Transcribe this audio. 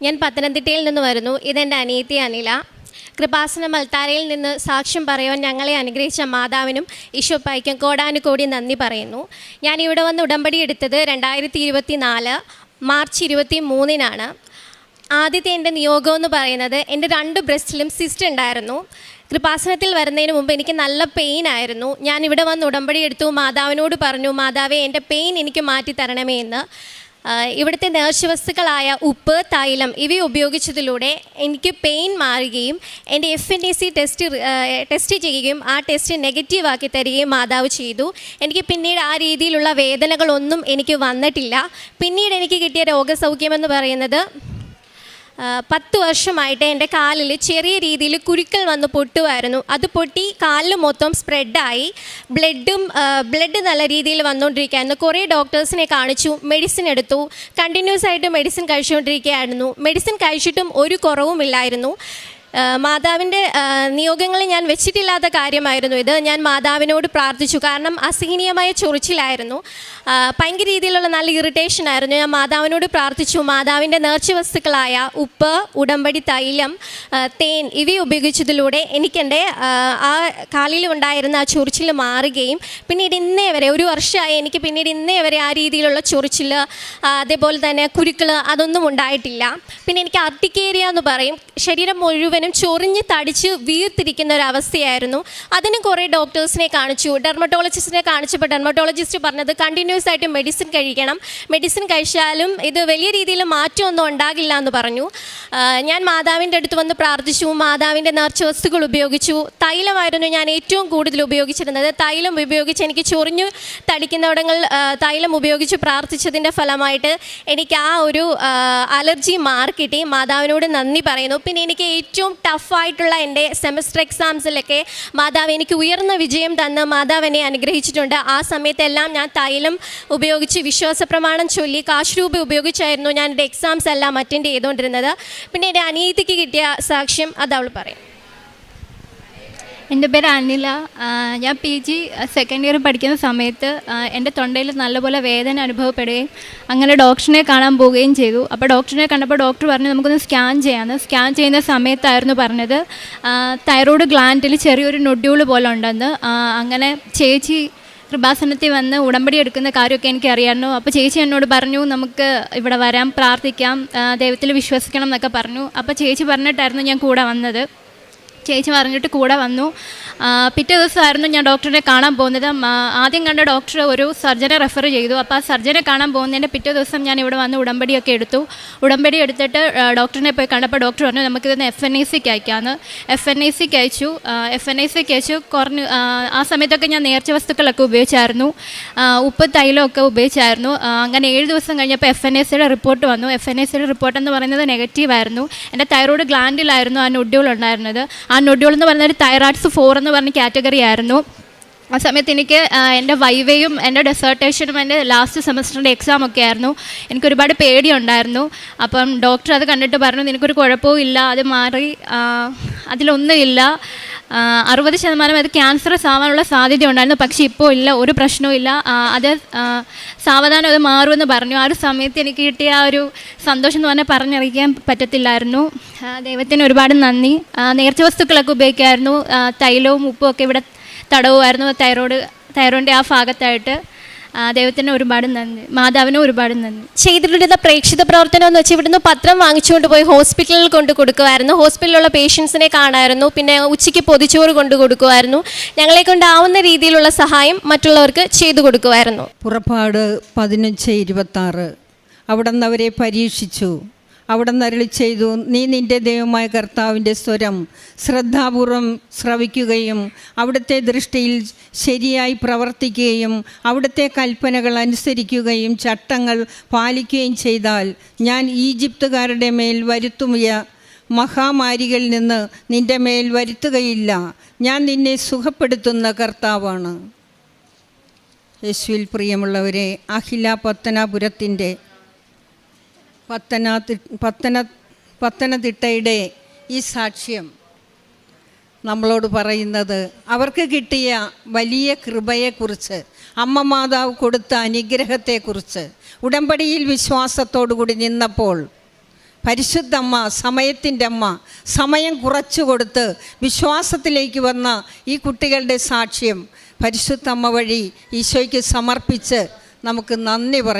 ഞാൻ പത്തനംതിട്ടയിൽ നിന്ന് വരുന്നു. ഇതെൻ്റെ അനിയത്തി അനില. കൃപാസന മൽത്താരയിൽ നിന്ന് സാക്ഷ്യം പറയുവാൻ ഞങ്ങളെ അനുഗ്രഹിച്ച മാതാവിനും ഈശോപ്പായ്ക്കും കോടാനുകോടി നന്ദി പറയുന്നു. ഞാൻ ഇവിടെ വന്ന് ഉടമ്പടി എടുത്തത് 2024 മാർച്ച് 23-നാണ്. ആദ്യത്തെ എൻ്റെ നിയോഗം എന്ന് പറയുന്നത് എൻ്റെ 2 ബ്രസ്റ്റിലും സിസ്റ്റ് ഉണ്ടായിരുന്നു. കൃപാസനത്തിൽ വരുന്നതിന് മുമ്പ് എനിക്ക് നല്ല പെയിൻ ആയിരുന്നു. ഞാൻ ഇവിടെ വന്ന് ഉടമ്പടി എടുത്തു. മാതാവിനോട് പറഞ്ഞു, മാതാവേ എൻ്റെ പെയിൻ എനിക്ക് മാറ്റി തരണമേ എന്ന്. ഇവിടുത്തെ നേർച്ചവസ്തുക്കളായ ഉപ്പ്, തൈലം ഇവ ഉപയോഗിച്ചതിലൂടെ എനിക്ക് പെയിൻ മാറുകയും എൻ്റെ FNAC ടെസ്റ്റ് ചെയ്യുകയും ആ ടെസ്റ്റ് നെഗറ്റീവാക്കി തരികയും മാതാവ് ചെയ്തു. എനിക്ക് പിന്നീട് ആ രീതിയിലുള്ള വേദനകളൊന്നും എനിക്ക് വന്നിട്ടില്ല. പിന്നീട് എനിക്ക് കിട്ടിയ രോഗസൗഖ്യമെന്ന് പറയുന്നത് 10 വർഷമായിട്ട് എൻ്റെ കാലിൽ ചെറിയ രീതിയിൽ കുരുക്കൾ വന്ന് പൊട്ടുമായിരുന്നു. അത് പൊട്ടി കാലിൽ മൊത്തം സ്പ്രെഡായി ബ്ലഡ് നല്ല രീതിയിൽ വന്നുകൊണ്ടിരിക്കുകയായിരുന്നു. കുറേ ഡോക്ടേഴ്സിനെ കാണിച്ചു, മെഡിസിൻ എടുത്തു, കണ്ടിന്യൂസ് ആയിട്ട് മെഡിസിൻ കഴിച്ചുകൊണ്ടിരിക്കുകയായിരുന്നു. മെഡിസിൻ കഴിച്ചിട്ടും ഒരു കുറവുമില്ലായിരുന്നു. മാതാവിൻ്റെ നിയോഗങ്ങളിൽ ഞാൻ വെച്ചിട്ടില്ലാത്ത കാര്യമായിരുന്നു ഇത്. ഞാൻ മാതാവിനോട് പ്രാർത്ഥിച്ചു. കാരണം അസഹനീയമായ ചൊറിച്ചിലായിരുന്നു, ഭയങ്കര രീതിയിലുള്ള നല്ല ഇറിറ്റേഷൻ ആയിരുന്നു. ഞാൻ മാതാവിനോട് പ്രാർത്ഥിച്ചു. മാതാവിൻ്റെ നേർച്ചവസ്തുക്കളായ ഉപ്പ്, ഉടമ്പടി തൈലം, തേൻ ഇവ ഉപയോഗിച്ചതിലൂടെ എനിക്കെൻ്റെ ആ കാലിൽ ഉണ്ടായിരുന്ന ആ ചൊറിച്ചിൽ മാറുകയും പിന്നീട് ഇന്നേ വരെ 1 വർഷമായി എനിക്ക് പിന്നീട് ഇന്നേ വരെ ആ രീതിയിലുള്ള ചൊറിച്ചിൽ, അതേപോലെ തന്നെ കുരുക്കൾ അതൊന്നും ഉണ്ടായിട്ടില്ല. പിന്നെ എനിക്ക് അർട്ടിക്കേരിയ എന്ന് പറയും, ശരീരം മുഴുവനും ചൊറിഞ്ഞ് തടിച്ച് വീർത്തിരിക്കുന്ന ഒരവസ്ഥയായിരുന്നു. അതിന് കുറേ ഡോക്ടേഴ്സിനെ കാണിച്ചു. ഡെർമറ്റോളജിസ്റ്റിനെ കാണിച്ചപ്പോൾ ഡെർമറ്റോളജിസ്റ്റ് പറഞ്ഞത് കണ്ടിന്യൂസ് ആയിട്ട് മെഡിസിൻ കഴിക്കണം, മെഡിസിൻ കഴിച്ചാലും ഇത് വലിയ രീതിയിൽ മാറ്റമൊന്നും ഉണ്ടാകില്ല എന്ന് പറഞ്ഞു. ഞാൻ മാതാവിൻ്റെ അടുത്ത് വന്ന് പ്രാർത്ഥിച്ചു. മാതാവിൻ്റെ നേർച്ചവസ്തുക്കൾ ഉപയോഗിച്ചു. തൈലമായിരുന്നു ഞാൻ ഏറ്റവും കൂടുതൽ ഉപയോഗിച്ചിരുന്നത്. തൈലം ഉപയോഗിച്ച് എനിക്ക് ചൊറിഞ്ഞു തടിക്കുന്നിടങ്ങൾ തൈലം ഉപയോഗിച്ച് പ്രാർത്ഥിച്ചതിൻ്റെ ഫലമായിട്ട് എനിക്ക് ആ ഒരു അലർജി മാറിക്കിട്ടി. മാതാവിനോട് നന്ദി പറയുന്നു. പിന്നെ എനിക്ക് ഏറ്റവും ടഫായിട്ടുള്ള എൻ്റെ സെമസ്റ്റർ എക്സാംസിലൊക്കെ മാതാവ് എനിക്ക് ഉയർന്ന വിജയം തന്ന് മാതാവ് എന്നെ അനുഗ്രഹിച്ചിട്ടുണ്ട്. ആ സമയത്തെല്ലാം ഞാൻ തൈലം ഉപയോഗിച്ച് വിശ്വാസപ്രമാണം ചൊല്ലി കാശ് രൂപ ഉപയോഗിച്ചായിരുന്നു ഞാൻ എൻ്റെ എക്സാംസ് എല്ലാം അറ്റൻഡ് ചെയ്തുകൊണ്ടിരുന്നത്. പിന്നെ എൻ്റെ അനിയത്തിക്ക് കിട്ടിയ സാക്ഷ്യം അത് അവൾ പറയും. എൻ്റെ പേര് അനില. ഞാൻ PG സെക്കൻഡ് ഇയർ പഠിക്കുന്ന സമയത്ത് എൻ്റെ തൊണ്ടയിൽ നല്ലപോലെ വേദന അനുഭവപ്പെടുകയും അങ്ങനെ ഡോക്ടറിനെ കാണാൻ പോവുകയും ചെയ്തു. അപ്പോൾ ഡോക്ടറിനെ കണ്ടപ്പോൾ ഡോക്ടർ പറഞ്ഞു നമുക്കൊന്ന് സ്കാൻ ചെയ്യാമെന്ന്. സ്കാൻ ചെയ്യുന്ന സമയത്തായിരുന്നു പറഞ്ഞത് തൈറോയ്ഡ് ഗ്ലാൻഡിൽ ചെറിയൊരു നൊഡ്യൂൾ പോലെ ഉണ്ടെന്ന്. അങ്ങനെ ചേച്ചി കൃപാസനത്തിൽ വന്ന് ഉടമ്പടി എടുക്കുന്ന കാര്യമൊക്കെ എനിക്കറിയാമായിരുന്നു. അപ്പോൾ ചേച്ചി എന്നോട് പറഞ്ഞു നമുക്ക് ഇവിടെ വരാം, പ്രാർത്ഥിക്കാം, ദൈവത്തിൽ വിശ്വസിക്കണം എന്നൊക്കെ പറഞ്ഞു. അപ്പോൾ ചേച്ചി പറഞ്ഞിട്ടായിരുന്നു ഞാൻ കൂടെ വന്നത്. ചേച്ചി പറഞ്ഞിട്ട് കൂടെ വന്നു. പിറ്റേ ദിവസമായിരുന്നു ഞാൻ ഡോക്ടറിനെ കാണാൻ പോകുന്നത്. ആദ്യം കണ്ട ഡോക്ടർ ഒരു സർജനെ റെഫർ ചെയ്തു. അപ്പോൾ ആ സർജനെ കാണാൻ പോകുന്നതിൻ്റെ പിറ്റേ ദിവസം ഞാൻ ഇവിടെ വന്ന് ഉടമ്പടിയൊക്കെ എടുത്തു. ഉടമ്പടി എടുത്തിട്ട് ഡോക്ടറിനെ പോയി കണ്ടപ്പോൾ ഡോക്ടർ പറഞ്ഞു നമുക്കിതൊന്ന് FNACക്ക് അയക്കാമെന്ന്. FNACക്ക് അയച്ചു. കുറഞ്ഞ് ആ സമയത്തൊക്കെ ഞാൻ നേർച്ച വസ്തുക്കളൊക്കെ ഉപയോഗിച്ചായിരുന്നു, ഉപ്പ് തൈലമൊക്കെ ഉപയോഗിച്ചായിരുന്നു. അങ്ങനെ 7 ദിവസം കഴിഞ്ഞപ്പോൾ FNACയുടെ റിപ്പോർട്ട് വന്നു. FNACയുടെ റിപ്പോർട്ട് എന്ന് പറയുന്നത് നെഗറ്റീവായിരുന്നു. എൻ്റെ തൈറോയ്ഡ് ഗ്ലാൻഡിലായിരുന്നു ആ നൊഡ്യൂൾ ഉണ്ടായിരുന്നത്. ആ നൊഡ്യൂൾ എന്ന് പറയുന്നത് തൈറോയ്ഡ്സ് 4 എന്ന് പറഞ്ഞ കാറ്റഗറി ആയിരുന്നു. ആ സമയത്ത് എനിക്ക് എൻ്റെ വൈവയും എൻ്റെ ഡെസേർട്ടേഷനും എൻ്റെ ലാസ്റ്റ് സെമസ്റ്ററിൻ്റെ എക്സാമൊക്കെ ആയിരുന്നു. എനിക്കൊരുപാട് പേടിയുണ്ടായിരുന്നു. അപ്പം ഡോക്ടർ അത് കണ്ടിട്ട് പറഞ്ഞു നിനക്കൊരു കുഴപ്പവും ഇല്ല, അത് മാറി, അതിലൊന്നുമില്ല, 60% അത് ക്യാൻസറസ് ആവാനുള്ള സാധ്യത ഉണ്ടായിരുന്നു. പക്ഷേ ഇപ്പോൾ ഇല്ല, ഒരു പ്രശ്നവും ഇല്ല, അത് സാവധാനം അത് മാറുമെന്ന് പറഞ്ഞു. ആ ഒരു സമയത്ത് എനിക്ക് കിട്ടിയ ആ ഒരു സന്തോഷം എന്ന് പറഞ്ഞാൽ പറഞ്ഞറിയിക്കാൻ പറ്റത്തില്ലായിരുന്നു. ദൈവത്തിന് ഒരുപാട് നന്ദി. നേർച്ച വസ്തുക്കളൊക്കെ ഉപയോഗിക്കുമായിരുന്നു, തൈലവും ഉപ്പും ഒക്കെ ഇവിടെ തടവുമായിരുന്നു തൈറോയിഡിൻ്റെ ആ ഭാഗത്തായിട്ട്. ദൈവത്തിന് ഒരുപാട് നന്ദി, മാതാവിനും ഒരുപാട് നന്ദി. ചെയ്തിട്ടുള്ള പ്രേക്ഷിത പ്രവർത്തനം എന്ന് വെച്ചാൽ ഇവിടുന്ന് പത്രം വാങ്ങിച്ചുകൊണ്ട് പോയി ഹോസ്പിറ്റലിൽ കൊണ്ട് കൊടുക്കുമായിരുന്നു. ഹോസ്പിറ്റലിലുള്ള പേഷ്യൻസിനെ കാണാമായിരുന്നു. പിന്നെ ഉച്ചയ്ക്ക് പൊതിച്ചോറ് കൊണ്ട് കൊടുക്കുമായിരുന്നു. ഞങ്ങളെ കൊണ്ടാവുന്ന രീതിയിലുള്ള സഹായം മറ്റുള്ളവർക്ക് ചെയ്തു കൊടുക്കുമായിരുന്നു. പുറപ്പാട് 15:26 അവിടെ നിന്ന് അവരെ പരീക്ഷിച്ചു. അവിടെ നിന്ന് അരുളി ചെയ്തു, നീ നിൻ്റെ ദൈവമായ കർത്താവിൻ്റെ സ്വരം ശ്രദ്ധാപൂർവം ശ്രവിക്കുകയും അവിടുത്തെ ദൃഷ്ടിയിൽ ശരിയായി പ്രവർത്തിക്കുകയും അവിടുത്തെ കൽപ്പനകൾ അനുസരിക്കുകയും ചട്ടങ്ങൾ പാലിക്കുകയും ചെയ്താൽ ഞാൻ ഈജിപ്തുകാരുടെ മേൽ വരുത്തുമിയ മഹാമാരികളിൽ നിന്ന് നിൻ്റെ മേൽ വരുത്തുകയില്ല. ഞാൻ നിന്നെ സുഖപ്പെടുത്തുന്ന കർത്താവാണ്. യേശുവിൽ പ്രിയമുള്ളവരെ, അഖില പത്തനാപുരത്തിൻ്റെ പത്തനംതിട്ടയുടെ ഈ സാക്ഷ്യം നമ്മളോട് പറയുന്നത് അവർക്ക് കിട്ടിയ വലിയ കൃപയെക്കുറിച്ച്, അമ്മ മാതാവ് കൊടുത്ത അനുഗ്രഹത്തെക്കുറിച്ച്, ഉടമ്പടിയിൽ വിശ്വാസത്തോടു കൂടി നിന്നപ്പോൾ പരിശുദ്ധമ്മ, സമയത്തിൻ്റെ അമ്മ, സമയം കുറച്ചു കൊടുത്ത് വിശ്വാസത്തിലേക്ക് വന്ന ഈ കുട്ടികളുടെ സാക്ഷ്യം പരിശുദ്ധമ്മ വഴി ഈശോയ്ക്ക് സമർപ്പിച്ച് നമുക്ക് നന്ദി പറയാം.